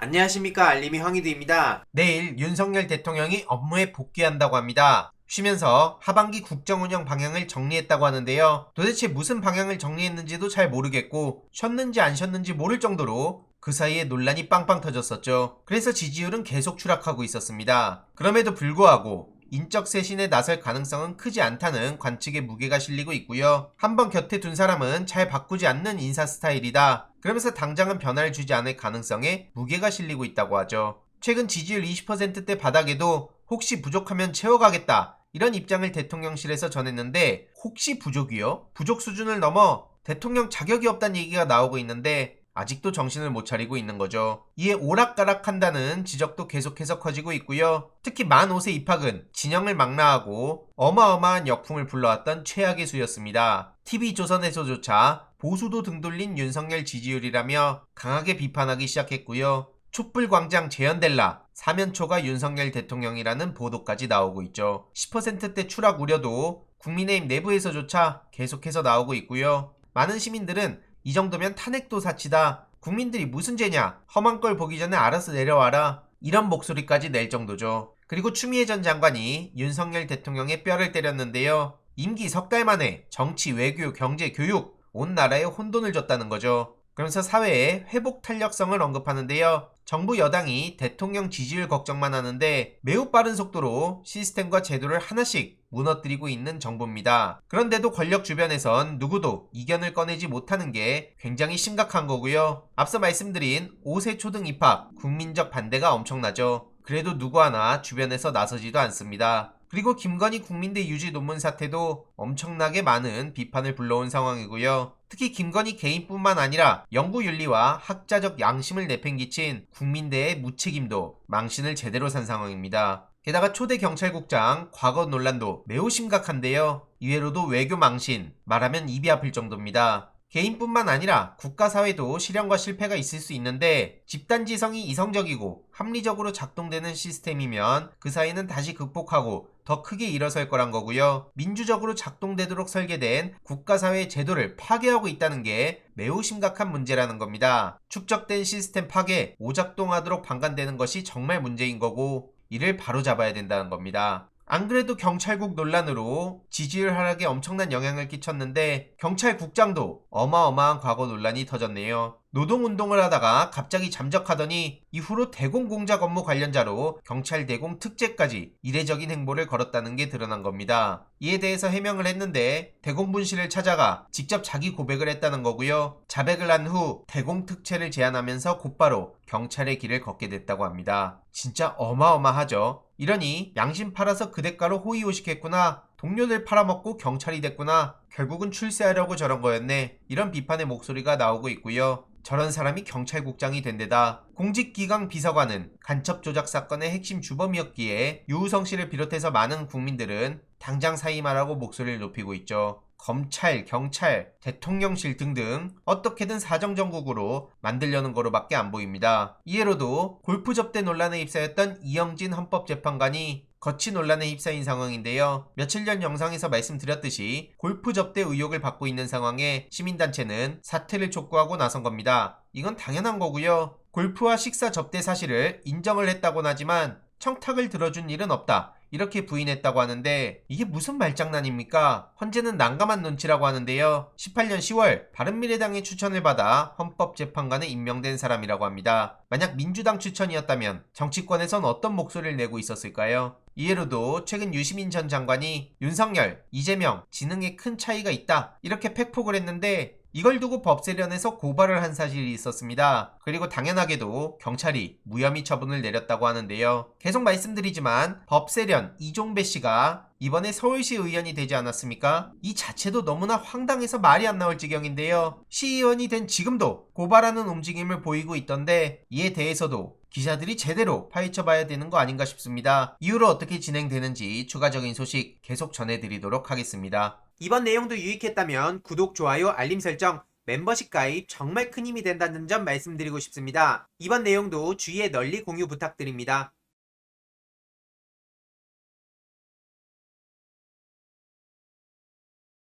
안녕하십니까, 알림이 황희두입니다. 내일 윤석열 대통령이 업무에 복귀한다고 합니다. 쉬면서 하반기 국정운영 방향을 정리했다고 하는데요. 도대체 무슨 방향을 정리했는지도 잘 모르겠고 쉬었는지 안 쉬었는지 모를 정도로 그 사이에 논란이 빵빵 터졌었죠. 그래서 지지율은 계속 추락하고 있었습니다. 그럼에도 불구하고 인적 쇄신에 나설 가능성은 크지 않다는 관측에 무게가 실리고 있고요. 한번 곁에 둔 사람은 잘 바꾸지 않는 인사 스타일이다. 그러면서 당장은 변화를 주지 않을 가능성에 무게가 실리고 있다고 하죠. 최근 지지율 20%대 바닥에도 혹시 부족하면 채워가겠다, 이런 입장을 대통령실에서 전했는데, 혹시 부족이요? 부족 수준을 넘어 대통령 자격이 없다는 얘기가 나오고 있는데 아직도 정신을 못 차리고 있는 거죠. 이에 오락가락한다는 지적도 계속해서 커지고 있고요. 특히 만 5세 입학은 진영을 망라하고 어마어마한 역풍을 불러왔던 최악의 수였습니다. TV조선에서조차 보수도 등돌린 윤석열 지지율이라며 강하게 비판하기 시작했고요. 촛불광장 재현될라, 사면초가 윤석열 대통령이라는 보도까지 나오고 있죠. 10%대 추락 우려도 국민의힘 내부에서조차 계속해서 나오고 있고요. 많은 시민들은 이 정도면 탄핵도 사치다, 국민들이 무슨 죄냐, 험한 걸 보기 전에 알아서 내려와라, 이런 목소리까지 낼 정도죠. 그리고 추미애 전 장관이 윤석열 대통령의 뼈를 때렸는데요. 임기 석 달 만에 정치, 외교, 경제, 교육 온 나라에 혼돈을 줬다는 거죠. 그러면서 사회의 회복 탄력성을 언급하는데요. 정부 여당이 대통령 지지율 걱정만 하는데 매우 빠른 속도로 시스템과 제도를 하나씩 무너뜨리고 있는 정부입니다. 그런데도 권력 주변에선 누구도 이견을 꺼내지 못하는 게 굉장히 심각한 거고요. 앞서 말씀드린 5세 초등 입학, 국민적 반대가 엄청나죠. 그래도 누구 하나 주변에서 나서지도 않습니다. 그리고 김건희 국민대 유지 논문 사태도 엄청나게 많은 비판을 불러온 상황이고요. 특히 김건희 개인뿐만 아니라 연구윤리와 학자적 양심을 내팽개친 국민대의 무책임도 망신을 제대로 산 상황입니다. 게다가 초대 경찰국장 과거 논란도 매우 심각한데요. 이외로도 외교 망신, 말하면 입이 아플 정도입니다. 개인뿐만 아니라 국가사회도 실현과 실패가 있을 수 있는데, 집단지성이 이성적이고 합리적으로 작동되는 시스템이면 그 사이는 다시 극복하고 더 크게 일어설 거란 거고요. 민주적으로 작동되도록 설계된 국가사회의 제도를 파괴하고 있다는 게 매우 심각한 문제라는 겁니다. 축적된 시스템 파괴, 오작동하도록 방관되는 것이 정말 문제인 거고, 이를 바로잡아야 된다는 겁니다. 안 그래도 경찰국 논란으로 지지율 하락에 엄청난 영향을 끼쳤는데 경찰국장도 어마어마한 과거 논란이 터졌네요. 노동운동을 하다가 갑자기 잠적하더니 이후로 대공공작 업무 관련자로 경찰 대공 특재까지 이례적인 행보를 걸었다는 게 드러난 겁니다. 이에 대해서 해명을 했는데 대공분실을 찾아가 직접 자기 고백을 했다는 거고요. 자백을 한 후 대공 특채를 제안하면서 곧바로 경찰의 길을 걷게 됐다고 합니다. 진짜 어마어마하죠. 이러니 양심 팔아서 그 대가로 호의호식했구나, 동료들 팔아먹고 경찰이 됐구나, 결국은 출세하려고 저런 거였네, 이런 비판의 목소리가 나오고 있고요. 저런 사람이 경찰국장이 된 데다 공직기강 비서관은 간첩 조작 사건의 핵심 주범이었기에 유우성 씨를 비롯해서 많은 국민들은 당장 사임하라고 목소리를 높이고 있죠. 검찰, 경찰, 대통령실 등등 어떻게든 사정정국으로 만들려는 거로밖에 안 보입니다. 이해로도 골프 접대 논란에 휩싸였던 이영진 헌법재판관이 거치 논란에 휩싸인 상황인데요. 며칠 전 영상에서 말씀드렸듯이 골프 접대 의혹을 받고 있는 상황에 시민단체는 사퇴를 촉구하고 나선 겁니다. 이건 당연한 거고요. 골프와 식사 접대 사실을 인정을 했다곤 하지만 청탁을 들어준 일은 없다, 이렇게 부인했다고 하는데 이게 무슨 말장난입니까? 헌재는 난감한 눈치라고 하는데요. 18년 10월 바른미래당의 추천을 받아 헌법재판관에 임명된 사람이라고 합니다. 만약 민주당 추천이었다면 정치권에선 어떤 목소리를 내고 있었을까요? 이해로도 최근 유시민 전 장관이 윤석열, 이재명, 지능에 큰 차이가 있다, 이렇게 팩폭을 했는데 이걸 두고 법세련에서 고발을 한 사실이 있었습니다. 그리고 당연하게도 경찰이 무혐의 처분을 내렸다고 하는데요. 계속 말씀드리지만 법세련 이종배 씨가 이번에 서울시 의원이 되지 않았습니까? 이 자체도 너무나 황당해서 말이 안 나올 지경인데요. 시의원이 된 지금도 고발하는 움직임을 보이고 있던데 이에 대해서도 기자들이 제대로 파헤쳐봐야 되는 거 아닌가 싶습니다. 이후로 어떻게 진행되는지 추가적인 소식 계속 전해드리도록 하겠습니다. 이번 내용도 유익했다면 구독, 좋아요, 알림 설정, 멤버십 가입 정말 큰 힘이 된다는 점 말씀드리고 싶습니다. 이번 내용도 주위에 널리 공유 부탁드립니다.